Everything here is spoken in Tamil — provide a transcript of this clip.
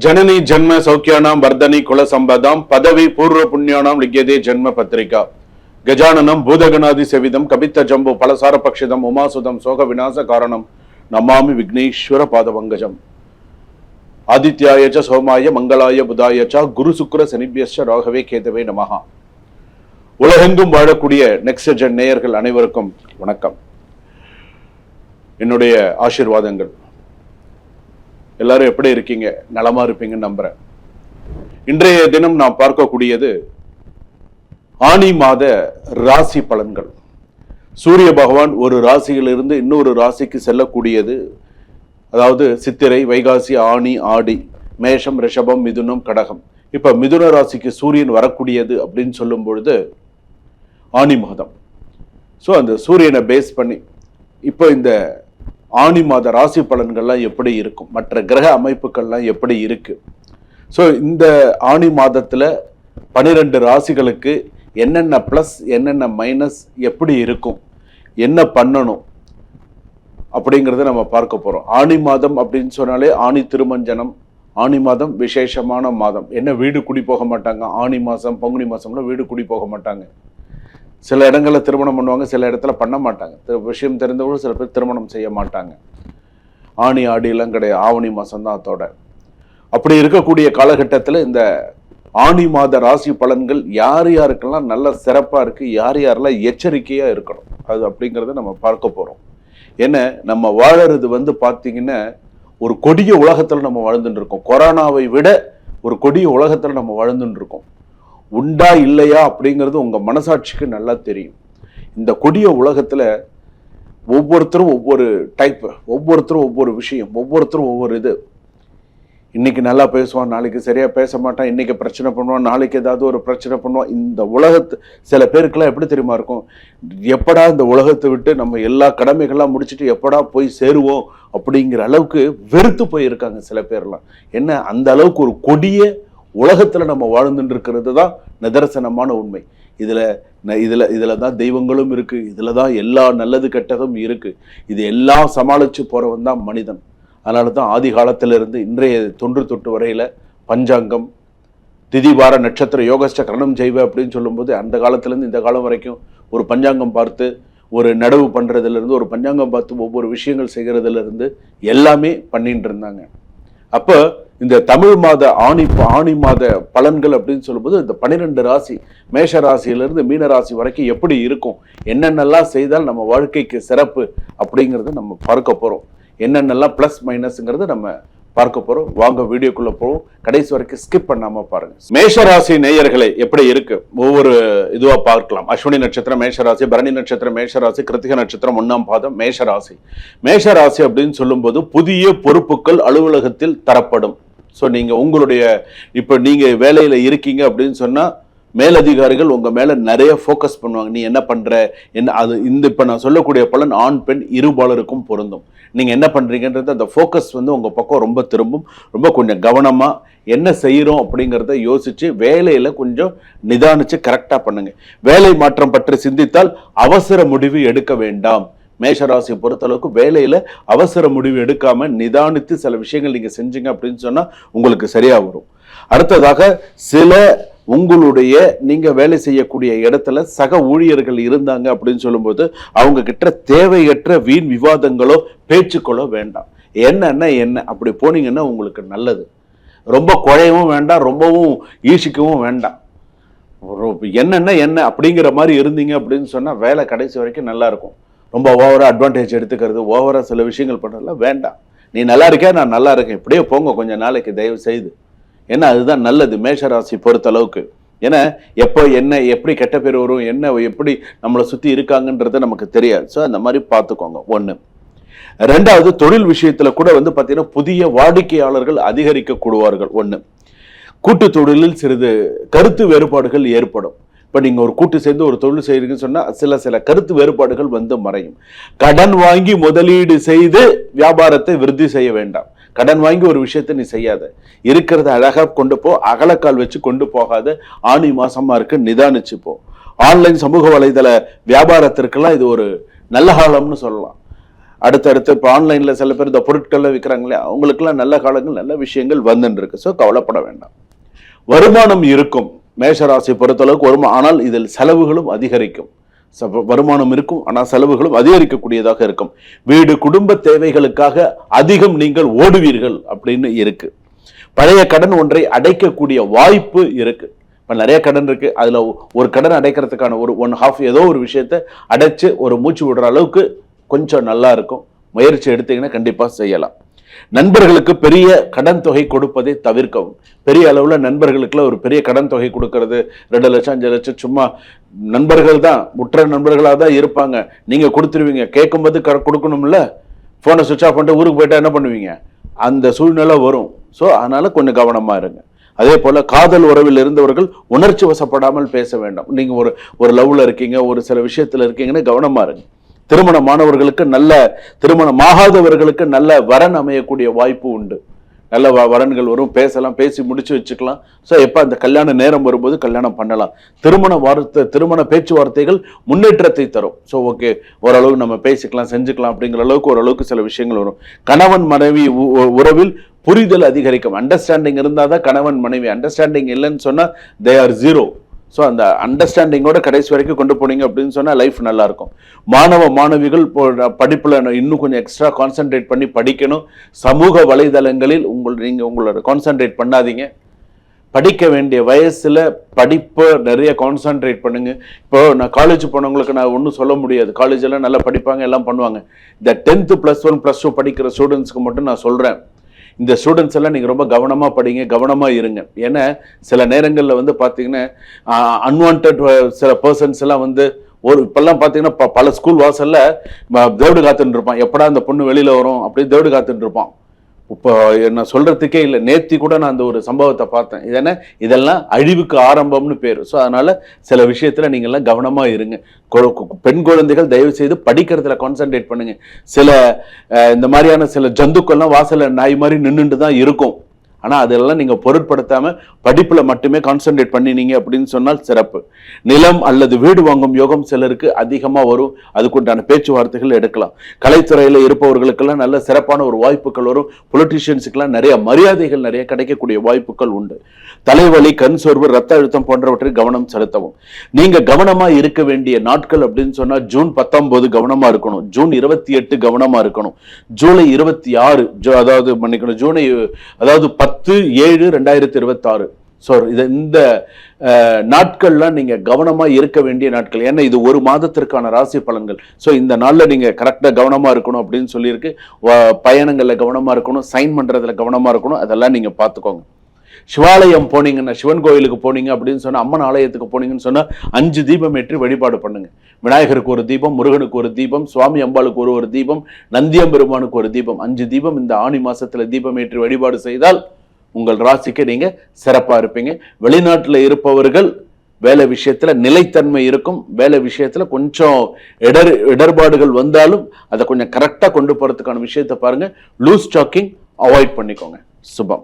जननी जन्म सौख्यानां वर्धनी कुल संपदां पदवी पूर्व पुण्यानां लिख्यते जन्म पत्रिका गजाननं भूतगणादि सेविदं कवित्त जम्बो फलसार पक्षिदं उमासुदं शोक विनाश कारणं नमामि विघ्नेश्वर पादपङ्कजम् आदित्याय च सोमाय मंगलाय बुधाय च गुरु शुक्र शनिभ्यश्च राघवे केतवे நமஹ. உலகெங்கும் வாழக்கூடிய நெக்ஸ்ட் ஜென் நேயர்கள் அனைவருக்கும் வணக்கம். என்னுடைய ஆசீர்வாதங்கள். எல்லாரும் எப்படி இருக்கீங்க? நலமா இருப்பீங்கன்னு நம்புறேன். இன்றைய தினம் நாம் பார்க்கக்கூடியது ஆனி மாத ராசி பலன்கள். சூரிய பகவான் ஒரு ராசியிலிருந்து இன்னொரு ராசிக்கு செல்லக்கூடியது. அதாவது சித்திரை, வைகாசி, ஆனி, ஆடி, மேஷம், ரிஷபம், மிதுனம், கடகம். இப்ப மிதுன ராசிக்கு சூரியன் வரக்கூடியது அப்படின்னு சொல்லும் பொழுது ஆனி மாதம். ஸோ அந்த சூரியனை பேஸ் பண்ணி இப்போ இந்த ஆனி மாத ராசி பலன்கள்லாம் எப்படி இருக்கும், மற்ற கிரக அமைப்புகள்லாம் எப்படி இருக்கு. ஸோ இந்த ஆனி மாதத்துல 12 ராசிகளுக்கு என்னென்ன பிளஸ் என்னென்ன மைனஸ் எப்படி இருக்கும், என்ன பண்ணணும் அப்படிங்கிறத நம்ம பார்க்க போறோம். ஆனி மாதம் அப்படின்னு சொன்னாலே ஆனி திருமஞ்சனம், ஆனி மாதம் விசேஷமான மாதம். என்ன வீடு குடி போக மாட்டாங்க. ஆனி மாதம் பங்குனி மாதம்ல வீடு குடி போக மாட்டாங்க. சில இடங்களில் திருமணம் பண்ணுவாங்க, சில இடத்துல பண்ண மாட்டாங்க. விஷயம் தெரிந்தவங்களும் சில பேர் திருமணம் செய்ய மாட்டாங்க. ஆனி ஆடியெல்லாம் கிடையாது, ஆவணி மாதம் தான் அதோட. அப்படி இருக்கக்கூடிய காலகட்டத்தில் இந்த ஆனி மாத ராசி பலன்கள் யார் யாருக்கெல்லாம் நல்ல சிறப்பாக இருக்கு, யார் யாரெல்லாம் எச்சரிக்கையாக இருக்கணும் அது அப்படிங்கிறத நம்ம பார்க்க போகிறோம். ஏன்னா நம்ம வாழறது பார்த்தீங்கன்னா ஒரு கொடிய உலகத்தில் நம்ம வாழ்ந்துட்டு இருக்கோம். கொரோனாவை விட ஒரு கொடிய உலகத்தில் நம்ம வாழ்ந்துட்டு இருக்கோம். உண்டா இல்லையா அப்படிங்கிறது உங்க மனசாட்சிக்கு நல்லா தெரியும். இந்த கொடிய உலகத்துல ஒவ்வொருத்தரும் ஒவ்வொரு டைப், ஒவ்வொருத்தரும் ஒவ்வொரு விஷயம், ஒவ்வொருத்தரும் ஒவ்வொரு இது. இன்னைக்கு நல்லா பேசுவான், நாளைக்கு சரியா பேச மாட்டான், இன்னைக்கு பிரச்சனை பண்ணுவான், நாளைக்கு ஏதாவது ஒரு பிரச்சனை பண்ணுவான். இந்த உலகத்து சில பேருக்கெல்லாம் எப்படி தெரியுமா இருக்கும், எப்படா இந்த உலகத்தை விட்டு நம்ம எல்லா கடமைகள்லாம் முடிச்சுட்டு எப்படா போய் சேருவோம் அப்படிங்கிற அளவுக்கு வெறுத்து போயிருக்காங்க சில பேர்லாம். என்ன அந்த அளவுக்கு ஒரு கொடிய உலகத்துல நம்ம வாழ்ந்துட்டு இருக்கிறது தான் நிதர்சனமான உண்மை. இதுல தான் தெய்வங்களும் இருக்கு, இதுல தான் எல்லா நல்லது கெட்டதும் இருக்கு. இது எல்லாம் சமாளிச்சு போறவன் தான் மனிதன். அதனால தான் ஆதி காலத்திலிருந்து இன்றைய தொன்று தொட்டு வரையில பஞ்சாங்கம், திதி, வார, நட்சத்திர, யோகஸ்ட கரணம் செய்வ அப்படின்னு சொல்லும்போது அந்த காலத்திலேருந்து இந்த காலம் வரைக்கும் ஒரு பஞ்சாங்கம் பார்த்து ஒரு நடவு பண்றதுல இருந்து, ஒரு பஞ்சாங்கம் பார்த்து ஒவ்வொரு விஷயங்கள் செய்யறதுல இருந்து எல்லாமே பண்ணிட்டு இருந்தாங்க. அப்ப இந்த தமிழ் மாத ஆணி மாத பலன்கள் அப்படின்னு சொல்லும்போது இந்த 12 ராசி, மேஷ ராசியிலிருந்து மீன ராசி வரைக்கும் எப்படி இருக்கும், என்னென்னலாம் செய்தால் நம்ம வாழ்க்கைக்கு சிறப்பு அப்படிங்கிறத நம்ம பார்க்க போறோம். என்னென்னலாம் பிளஸ் மைனஸ்ங்கிறத நம்ம பார்க்க போறோம். வாங்க வீடியோக்குள்ள போவோம். கடைசி வரைக்கும் ஸ்கிப் பண்ணாம பாருங்க. மேஷராசி நேயர்களே எப்படி இருக்கு ஒவ்வொரு இதுவா பார்க்கலாம். அஸ்வினி நட்சத்திரம் மேஷராசி, பரணி நட்சத்திரம் மேஷராசி, கிருத்திகை நட்சத்திரம் 1ஆம் பாதம் மேஷராசி. மேஷராசி அப்படின்னு சொல்லும் போது புதிய பொறுப்புகள் அலுவலகத்தில் தரப்படும். ஸோ நீங்க உங்களுடைய இப்ப நீங்க வேலையில இருக்கீங்க அப்படின்னு சொன்னா மேலதிகாரிகள் உங்க மேல நிறைய ஃபோக்கஸ் பண்ணுவாங்க. நீ என்ன பண்ற என்ன அது இந்த இப்ப நான் சொல்லக்கூடிய பலன் ஆண் பெண் இருபாலருக்கும் பொருந்தும். நீங்க என்ன பண்றீங்கன்றது அந்த ஃபோக்கஸ் உங்க பக்கம் ரொம்ப திரும்பும். ரொம்ப கொஞ்சம் கவனமா என்ன செய்யறோம் அப்படிங்கிறத யோசிச்சு வேலையில கொஞ்சம் நிதானிச்சு கரெக்டா பண்ணுங்க. வேலை மாற்றம் பற்றி சிந்தித்தால் அவசர முடிவு எடுக்க வேண்டாம். மேஷராசியை பொறுத்தளவுக்கு வேலையில அவசர முடிவு எடுக்காம நிதானித்து சில விஷயங்கள் நீங்க செஞ்சீங்க அப்படின்னு சொன்னா உங்களுக்கு சரியா வரும். அடுத்ததாக சில உங்களுடைய நீங்க வேலை செய்யக்கூடிய இடத்துல சக ஊழியர்கள் இருந்தாங்க அப்படின்னு சொல்லும்போது அவங்க கிட்ட தேவையற்ற வீண் விவாதங்களோ பேச்சுக்களோ வேண்டாம். என்ன அப்படி போனீங்கன்னா உங்களுக்கு நல்லது. ரொம்ப குழையவும் வேண்டாம், ரொம்பவும் ஈசிக்கவும் வேண்டாம். என்ன அப்படிங்கிற மாதிரி இருந்தீங்க அப்படின்னு சொன்னா வேலை கடைசி வரைக்கும் நல்லா இருக்கும். ரொம்ப ஓவரா அட்வான்டேஜ் எடுத்துக்கிறது, ஓவரா சில விஷயங்கள் பண்றதுலாம் வேண்டாம். நீ நல்லா இருக்க, நான் நல்லா இருக்கேன், இப்படியே போங்க கொஞ்ச நாளைக்கு தயவு செய்து. ஏன்னா அதுதான் நல்லது மேஷராசி பொறுத்த அளவுக்கு. ஏன்னா எப்போ என்ன எப்படி கெட்ட பேர் வரும், என்ன எப்படி நம்மளை சுத்தி இருக்காங்கன்றது நமக்கு தெரியாது. ஸோ அந்த மாதிரி பார்த்துக்கோங்க. ஒண்ணு. ரெண்டாவது, தொழில் விஷயத்துல கூட பார்த்தீங்கன்னா புதிய வாடிக்கையாளர்கள் அதிகரிக்க கூடுவார்கள். ஒண்ணு. கூட்டு தொழிலில் சிறிது கருத்து வேறுபாடுகள் ஏற்படும். இப்போ நீங்கள் ஒரு கூட்டு சேர்ந்து ஒரு தொழில் செய்யறீங்கன்னு சொன்னால் சில கருத்து வேறுபாடுகள் மறையும். கடன் வாங்கி முதலீடு செய்து வியாபாரத்தை விருத்தி செய்ய வேண்டாம். கடன் வாங்கி ஒரு விஷயத்தை நீ செய்யாத. இருக்கிறத அழகா கொண்டு போ, அகலக்கால் வச்சு கொண்டு போகாத. ஆனி மாசமா இருக்கு, நிதானிச்சு போ. ஆன்லைன் சமூக வலைதள வியாபாரத்திற்கெல்லாம் இது ஒரு நல்ல காலம்னு சொல்லலாம். அடுத்தடுத்து இப்போ ஆன்லைன்ல சில பேர் இந்த பொருட்கள்ல விற்கிறாங்களே, அவங்களுக்குலாம் நல்ல காலங்கள் நல்ல விஷயங்கள் வந்துட்டு இருக்கு. ஸோ கவலைப்பட வேண்டாம். வருமானம் இருக்கும் மேஷராசி பொறுத்தளவுக்கு ஆனால் இதில் செலவுகளும் அதிகரிக்கும். வருமானம் இருக்கும், ஆனால் செலவுகளும் அதிகரிக்கக்கூடியதாக இருக்கும். வீடு குடும்ப தேவைகளுக்காக அதிகம் நீங்கள் ஓடுவீர்கள் அப்படின்னு இருக்கு. பழைய கடன் ஒன்றை அடைக்கக்கூடிய வாய்ப்பு இருக்கு. இப்ப நிறைய கடன் இருக்கு, அதுல ஒரு கடன் அடைக்கிறதுக்கான ஒரு 1/2 ஏதோ ஒரு விஷயத்த அடைச்சு ஒரு மூச்சு விடுற அளவுக்கு கொஞ்சம் நல்லா இருக்கும். முயற்சி எடுத்தீங்கன்னா கண்டிப்பா செய்யலாம். நண்பர்களுக்கு பெரிய கடன் தொகை கொடுப்பதை தவிர்க்கவும். பெரிய அளவுல நண்பர்களுக்குள்ள ஒரு பெரிய கடன் தொகை கொடுக்கறது, 2 லட்சம் 5 லட்சம் சும்மா நண்பர்கள் தான், உற்ற நண்பர்களா தான் இருப்பாங்க. நீங்க கொடுத்துருவீங்க, கேட்கும்போது கொடுக்கணும்ல. போனை சுவிட்ச் ஆஃப் பண்ணிட்டு ஊருக்கு போயிட்டா என்ன பண்ணுவீங்க? அந்த சூழ்நிலை வரும். ஸோ அதனால கொஞ்சம் கவனமா இருங்க. அதே போல காதல் உறவில் இருந்தவர்கள் உணர்ச்சி வசப்படாமல் பேச வேண்டாம். நீங்க ஒரு லவ்ல இருக்கீங்க, ஒரு சில விஷயத்துல இருக்கீங்கன்னு கவனமா இருங்க. திருமணமானவர்களுக்கு நல்ல திருமணமாகாதவர்களுக்கு நல்ல வரன் அமையக்கூடிய வாய்ப்பு உண்டு. நல்ல வரன்கள் வரும், பேசலாம், பேசி முடிச்சு வச்சுக்கலாம். ஸோ எப்போ அந்த கல்யாண நேரம் வரும்போது கல்யாணம் பண்ணலாம். திருமண பேச்சுவார்த்தைகள் முன்னேற்றத்தை தரும். ஸோ ஓகே, ஓரளவுக்கு நம்ம பேசிக்கலாம், செஞ்சுக்கலாம் அப்படிங்கிற அளவுக்கு ஓரளவுக்கு சில விஷயங்கள் வரும். கணவன் மனைவி உறவில் புரிதல் அதிகரிக்கும். அண்டர்ஸ்டாண்டிங் இருந்தால் தான் கணவன் மனைவி. அண்டர்ஸ்டாண்டிங் இல்லைன்னு சொன்னால் தே ஆர் 0. ஸோ அந்த அண்டர்ஸ்டாண்டிங்கோட கடைசி வரைக்கும் கொண்டு போனீங்க அப்படின்னு சொன்னால் லைஃப் நல்லா இருக்கும். மாணவ மாணவிகள் படிப்பில் இன்னும் கொஞ்சம் எக்ஸ்ட்ரா கான்சென்ட்ரேட் பண்ணி படிக்கணும். சமூக வலைதளங்களில் நீங்கள் உங்களோட கான்சென்ட்ரேட் பண்ணாதீங்க. படிக்க வேண்டிய வயசுல படிப்பை நிறைய கான்சென்ட்ரேட் பண்ணுங்க. இப்போ நான் காலேஜ் போனவங்களுக்கு நான் ஒன்றும் சொல்ல முடியாது. காலேஜ் எல்லாம் நல்லா படிப்பாங்க, எல்லாம் பண்ணுவாங்க. இந்த 10th +1 +2 படிக்கிற ஸ்டூடெண்ட்ஸ்க்கு மட்டும் நான் சொல்றேன், இந்த ஸ்டூடெண்ட்ஸ் எல்லாம் நீங்கள் ரொம்ப கவனமாக படிங்க, கவனமாக இருங்க. ஏன்னா சில நேரங்களில் வந்து பார்த்தீங்கன்னா அன்வான்ட் சில பர்சன்ஸ் எல்லாம் வந்து இப்பெல்லாம் பார்த்தீங்கன்னா பல ஸ்கூல் வாசல்ல தேவடு காத்துட்டு இருப்பான். எப்படா அந்த பொண்ணு வெளியில் வரும் அப்படி தேவடு காத்துட்டு இருப்பான். இப்போ நான் சொல்றதுக்கே இல்லை, நேத்தி கூட நான் அந்த ஒரு சம்பவத்தை பார்த்தேன். இதெல்லாம் அழிவுக்கு ஆரம்பம்னு பேர். ஸோ அதனால சில விஷயத்துல நீங்கள்லாம் கவனமா இருங்க. பெண் குழந்தைகள் தயவு செய்து படிக்கிறதுல கான்சென்ட்ரேட் பண்ணுங்க. சில இந்த மாதிரியான சில ஜந்துக்கள்லாம் வாசல்ல நாய் மாதிரி நின்றுட்டு தான் இருக்கும். ஆனா அதெல்லாம் நீங்க பொருட்படுத்தாம படிப்புல மட்டுமே கான்சென்ட்ரேட் பண்ணினீங்க அப்படின்னு சொன்னால் சிறப்பு. நிலம் அல்லது வீடு வாங்கும் யோகம் சிலருக்கு அதிகமா வரும். அதுக்குண்டான பேச்சுவார்த்தைகள் எடுக்கலாம். கலைத்துறையில இருப்பவர்களுக்கெல்லாம் நல்ல சிறப்பான ஒரு வாய்ப்புகள் வரும். பொலிட்டீஷியன்ஸுக்கெல்லாம் நிறைய மரியாதைகள் நிறைய கிடைக்கக்கூடிய வாய்ப்புகள் உண்டு. தலைவலி, கண் சோர்வு, ரத்த அழுத்தம் போன்றவற்றில் கவனம் செலுத்தவும். நீங்க கவனமா இருக்க வேண்டிய நாட்கள் அப்படின்னு சொன்னா ஜூன் 19 கவனமா இருக்கணும், ஜூன் 28 கவனமா இருக்கணும், ஜூலை 26 அதாவது மன்னிக்கணும் ஜூலை அதாவது 10/7/2026. ஸோ இந்த நாட்கள்லாம் நீங்க கவனமா இருக்க வேண்டிய நாட்கள். ஏன்னா இது ஒரு மாதத்திற்கான ராசி பலன்கள். ஸோ இந்த நாள்ல நீங்க கரெக்டா கவனமா இருக்கணும் அப்படின்னு சொல்லியிருக்கு. பயணங்கள்ல கவனமா இருக்கணும், சைன் பண்றதுல கவனமா இருக்கணும். அதெல்லாம் நீங்க பார்த்துக்கோங்க. சிவாலயம் போனீங்கன்னா, சிவன் கோயிலுக்கு போனீங்க அப்படின்னு சொன்னா, அம்மன் ஆலயத்துக்கு போனீங்கன்னு சொன்னா 5 தீபம் ஏற்றி வழிபாடு பண்ணுங்க. விநாயகருக்கு ஒரு தீபம், முருகனுக்கு ஒரு தீபம், சுவாமி அம்பாளுக்கு ஒரு தீபம், நந்தியம்பெருமானுக்கு ஒரு தீபம், 5 தீபம் இந்த ஆணி மாசத்துல தீபம் ஏற்றி வழிபாடு செய்தால் உங்கள் ராசிக்கு நீங்க சிறப்பா இருப்பீங்க. வெளிநாட்டுல இருப்பவர்கள் வேலை விஷயத்துல நிலைத்தன்மை இருக்கும். வேலை விஷயத்துல கொஞ்சம் இடர்பாடுகள் வந்தாலும் அதை கொஞ்சம் கரெக்டா கொண்டு போறதுக்கான விஷயத்தை பாருங்க. லூஸ் டாக்கிங் அவாய்ட் பண்ணிக்கோங்க. சுபம்.